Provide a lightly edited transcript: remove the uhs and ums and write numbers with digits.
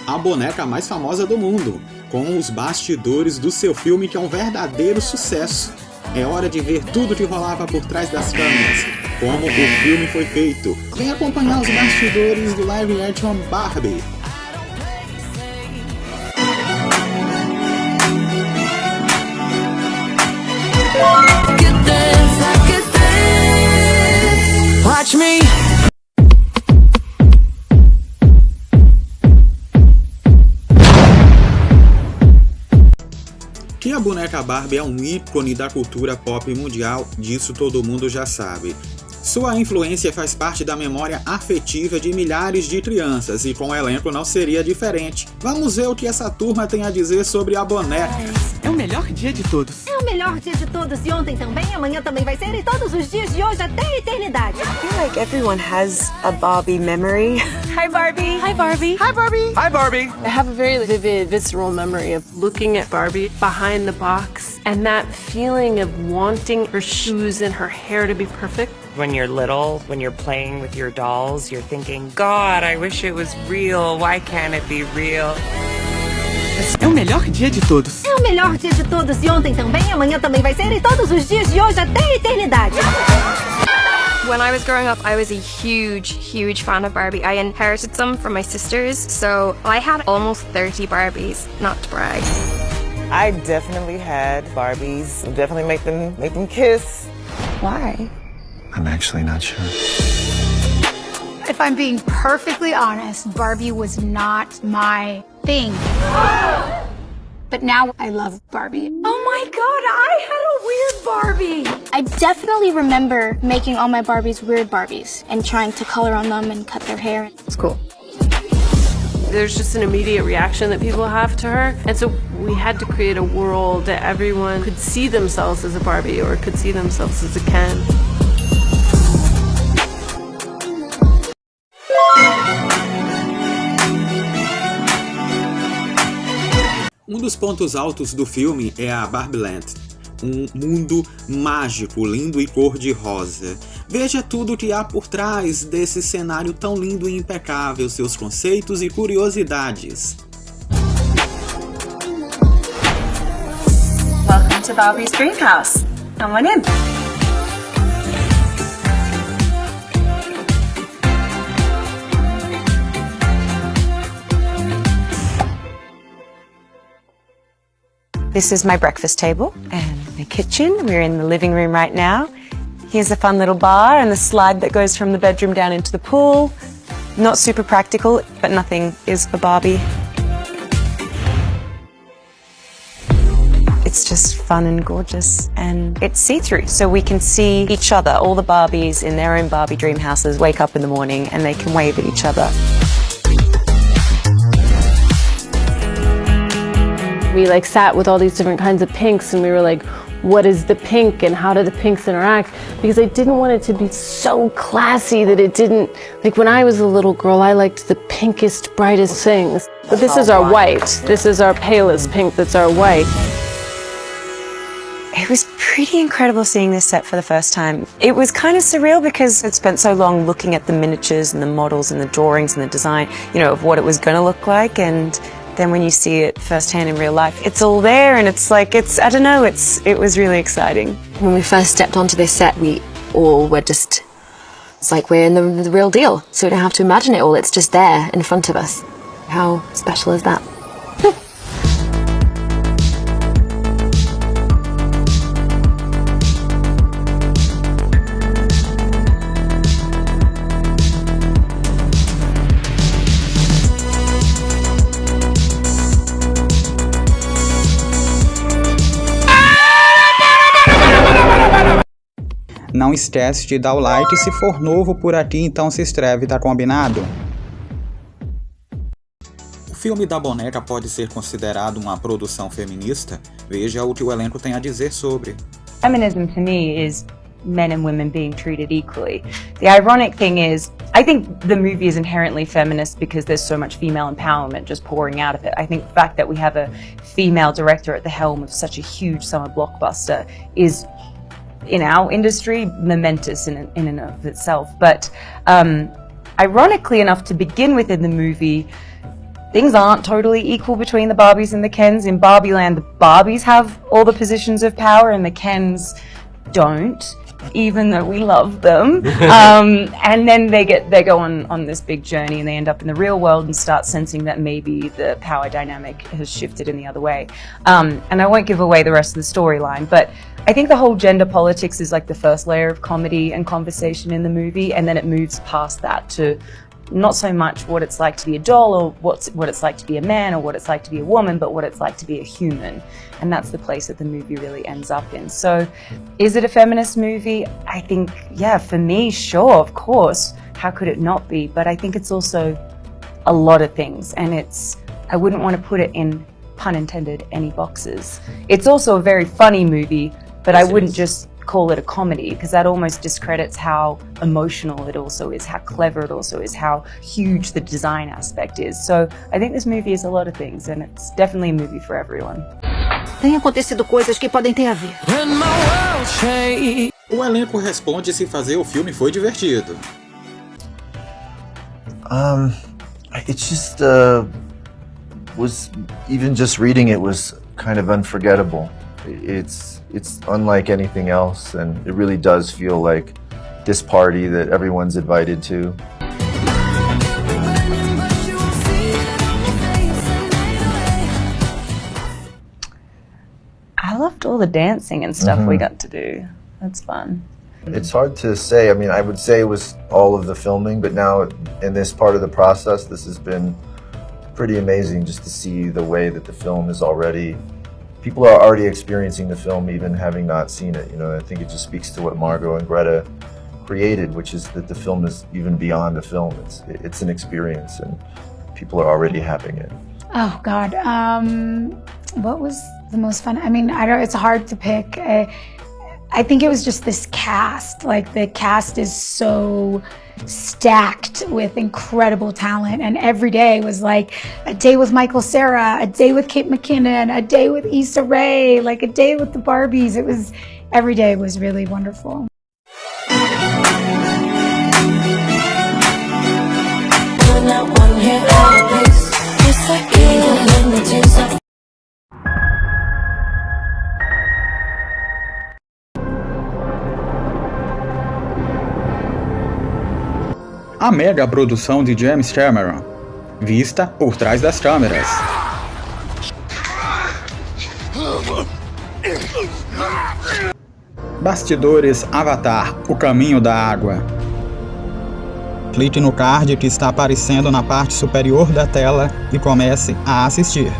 a boneca mais famosa do mundo, com os bastidores do seu filme que é um verdadeiro sucesso. É hora de ver tudo que rolava por trás das câmeras, como o filme foi feito. Vem acompanhar os bastidores do live action Barbie. Watch me. Que a boneca Barbie é um ícone da cultura pop mundial, disso todo mundo já sabe. Sua influência faz parte da memória afetiva de milhares de crianças e com o elenco não seria diferente. Vamos ver o que essa turma tem a dizer sobre a boneca. É o melhor dia de todos. É o melhor dia de todos e ontem também, amanhã também vai ser e todos os dias de hoje até a eternidade. I feel like everyone has a Barbie memory. Hi Barbie. Hi Barbie. Hi Barbie. Hi Barbie. I have a very vivid, visceral memory of looking at Barbie behind the box and that feeling of wanting her shoes and her hair to be perfect. When you're little, when you're playing with your dolls, you're thinking, God, I wish it was real. Why can't it be real? É o melhor dia de todos. É o melhor dia de todos e ontem também, amanhã também vai ser e todos os dias de hoje até a eternidade. When I was growing up, I was a huge fan of Barbie. I inherited some from my sisters, so I had almost 30 Barbies, not to brag. I definitely had Barbies. Definitely make them kiss. Why? I'm actually not sure. If I'm being perfectly honest, Barbie was not my thing. But now I love Barbie. Oh my god, I had a weird Barbie! I definitely remember making all my Barbies weird Barbies and trying to color on them and cut their hair. It's cool. There's just an immediate reaction that people have to her. And so we had to create a world that everyone could see themselves as a Barbie or could see themselves as a Ken. Um dos pontos altos do filme é a Barbieland, um mundo mágico, lindo e cor-de-rosa. Veja tudo o que há por trás desse cenário tão lindo e impecável, seus conceitos e curiosidades. Welcome to Barbie's Dreamhouse. Come on in. This is my breakfast table and my kitchen. We're in the living room right now. Here's a fun little bar and the slide that goes from the bedroom down into the pool. Not super practical, but nothing is for Barbie. It's just fun and gorgeous, and it's see-through, so we can see each other, all the Barbies in their own Barbie dream houses wake up in the morning and they can wave at each other. We sat with all these different kinds of pinks and we were like, what is the pink and how do the pinks interact? Because I didn't want it to be so classy that it didn't, when I was a little girl, I liked the pinkest, brightest things. But this is our white. This is our palest pink that's our white. It was pretty incredible seeing this set for the first time. It was kind of surreal because I'd spent so long looking at the miniatures and the models and the drawings and the design, of what it was going to look like, and then when you see it firsthand in real life, it's all there and I don't know, it was really exciting. When we first stepped onto this set, we all were just, it's like we're in the real deal. So we don't have to imagine it all, it's just there in front of us. How special is that? Não esquece de dar o like, se for novo por aqui, então se inscreve, tá combinado? O filme da boneca pode ser considerado uma produção feminista? Veja o que o elenco tem a dizer sobre. Feminism to me is men and women being treated equally. The ironic thing is, I think the movie is inherently feminist because there's so much female empowerment just pouring out of it. I think the fact that we have a female director at the helm of such a huge summer blockbuster is, in our industry, momentous in and of itself. But ironically enough, to begin with in the movie, things aren't totally equal between the Barbies and the Kens. In Barbie Land, the Barbies have all the positions of power and the Kens don't, even though we love them. And then they go on this big journey and they end up in the real world and start sensing that maybe the power dynamic has shifted in the other way. And I won't give away the rest of the storyline, but I think the whole gender politics is like the first layer of comedy and conversation in the movie, and then it moves past that to not so much what it's like to be a doll or what it's like to be a man or what it's like to be a woman, but what it's like to be a human. And that's the place that the movie really ends up in. So is it a feminist movie? I think, yeah, for me, sure, of course. How could it not be? But I think it's also a lot of things, and I wouldn't want to put it in, pun intended, any boxes. It's also a very funny movie, but I wouldn't just call it a comedy, because that almost discredits how emotional it also is, how clever it also is, how huge the design aspect is. So I think this movie is a lot of things, and it's definitely a movie for everyone. Tem acontecido coisas que podem ter a ver. O elenco responde se fazer o filme foi divertido. It's just was even just reading it was kind of unforgettable. It's unlike anything else, and it really does feel like this party that everyone's invited to. I loved all the dancing and stuff we got to do. That's fun. It's hard to say. I mean, I would say it was all of the filming, but now in this part of the process, this has been pretty amazing just to see the way that the film is already. People are already experiencing the film even having not seen it. You know, I think it just speaks to what Margot and Greta created, which is that the film is even beyond a film. It's an experience, and people are already having it. Oh God, what was the most fun? I mean, it's hard to pick. I think it was just this cast. Like, the cast is so stacked with incredible talent, and every day was like a day with Michael Cera, a day with Kate McKinnon, a day with Issa Rae, like a day with the Barbies. Every day was really wonderful. A mega produção de James Cameron, vista por trás das câmeras. Bastidores Avatar, O Caminho da Água. Clique no card que está aparecendo na parte superior da tela e comece a assistir.